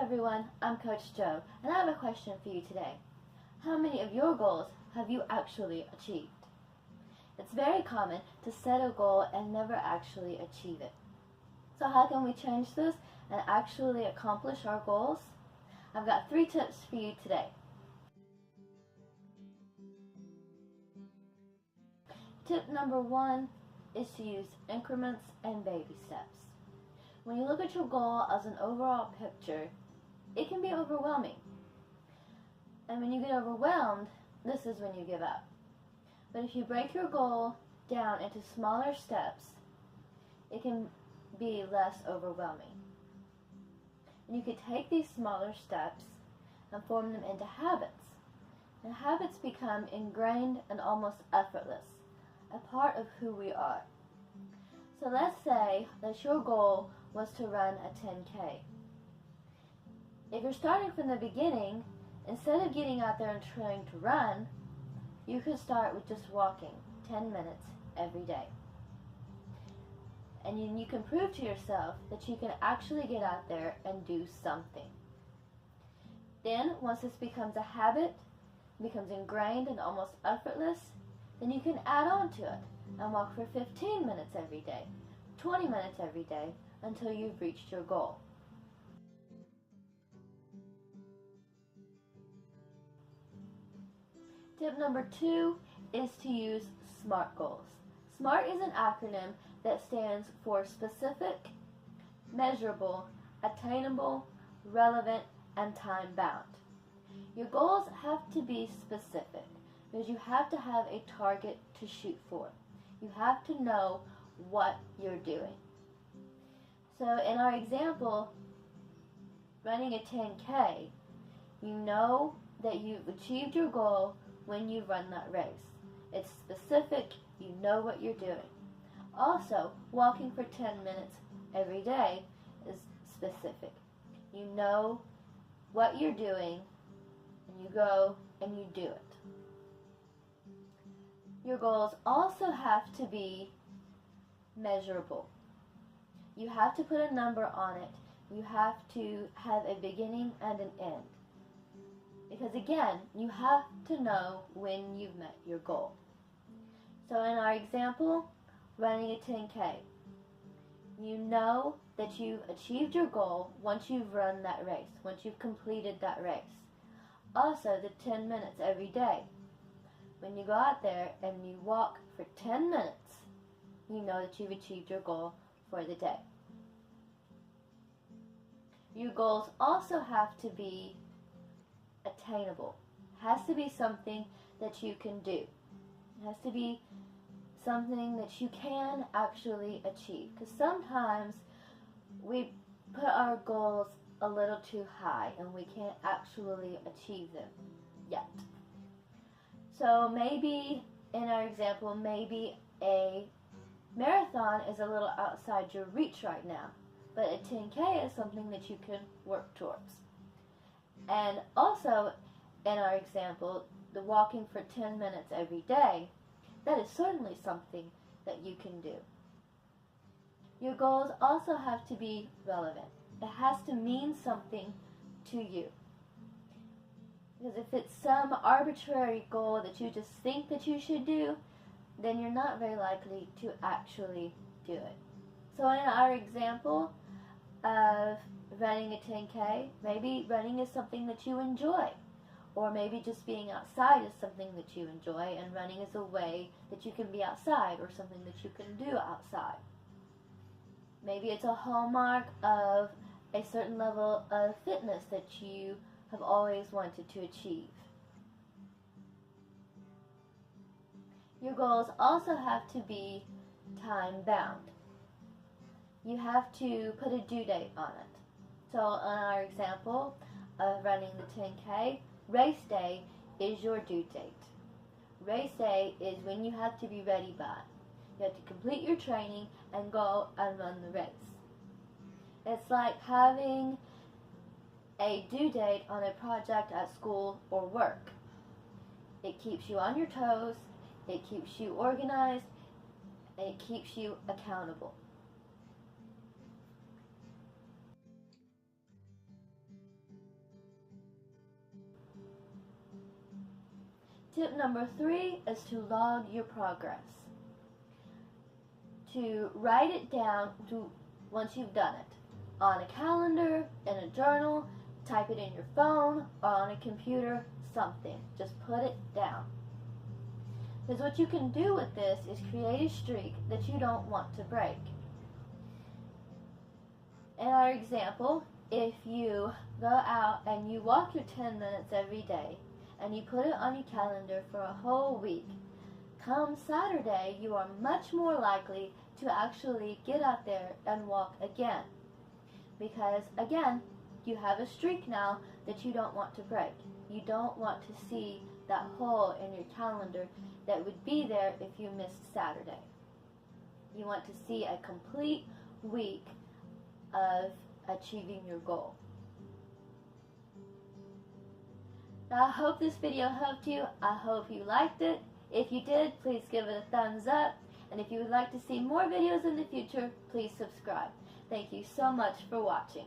everyone, I'm Coach Joe, and I have a question for you today. How many of your goals have you actually achieved? It's very common to set a goal and never actually achieve it. So how can we change this and actually accomplish our goals? I've got 3 tips for you today. Tip number 1 is to use increments and baby steps. When you look at your goal as an overall picture, it can be overwhelming. And when you get overwhelmed, this is when you give up. But if you break your goal down into smaller steps, it can be less overwhelming. And you could take these smaller steps and form them into habits. And habits become ingrained and almost effortless, a part of who we are. So let's say that your goal was to run a 10K. If you're starting from the beginning, instead of getting out there and trying to run, you could start with just walking 10 minutes every day. And you can prove to yourself that you can actually get out there and do something. Then, once this becomes a habit, becomes ingrained and almost effortless, then you can add on to it and walk for 15 minutes every day, 20 minutes every day, until you've reached your goal. Tip number 2 is to use SMART goals. SMART is an acronym that stands for specific, measurable, attainable, relevant, and time-bound. Your goals have to be specific because you have to have a target to shoot for. You have to know what you're doing. So in our example, running a 10K, you know that you've achieved your goal when you run that race. It's specific, you know what you're doing. Also, walking for 10 minutes every day is specific. You know what you're doing, and you go and you do it. Your goals also have to be measurable. You have to put a number on it. You have to have a beginning and an end. Because again, you have to know when you've met your goal. So in our example, running a 10K, you know that you've achieved your goal once you've run that race, once you've completed that race. Also, the 10 minutes every day. When you go out there and you walk for 10 minutes, you know that you've achieved your goal for the day. Your goals also have to be attainable. It has to be something that you can do. It has to be something that you can actually achieve. Because sometimes we put our goals a little too high and we can't actually achieve them yet. So maybe, in our example, maybe a marathon is a little outside your reach right now, but a 10K is something that you can work towards. And also, in our example, the walking for 10 minutes every day, that is certainly something that you can do. Your goals also have to be relevant. It has to mean something to you. Because if it's some arbitrary goal that you just think that you should do, then you're not very likely to actually do it. So in our example of running a 10K, maybe running is something that you enjoy. Or maybe just being outside is something that you enjoy, and running is a way that you can be outside or something that you can do outside. Maybe it's a hallmark of a certain level of fitness that you have always wanted to achieve. Your goals also have to be time-bound. You have to put a due date on it. So on our example of running the 10K, race day is your due date. Race day is when you have to be ready by. You have to complete your training and go and run the race. It's like having a due date on a project at school or work. It keeps you on your toes, it keeps you organized, and it keeps you accountable. Tip number 3 is to log your progress. To write it down once you've done it. On a calendar, in a journal, type it in your phone, or on a computer, something. Just put it down. Because what you can do with this is create a streak that you don't want to break. In our example, if you go out and you walk your 10 minutes every day, and you put it on your calendar for a whole week, come Saturday, you are much more likely to actually get out there and walk again. Because, again, you have a streak now that you don't want to break. You don't want to see that hole in your calendar that would be there if you missed Saturday. You want to see a complete week of achieving your goal. Now, I hope this video helped you. I hope you liked it. If you did, please give it a thumbs up. And if you would like to see more videos in the future, please subscribe. Thank you so much for watching.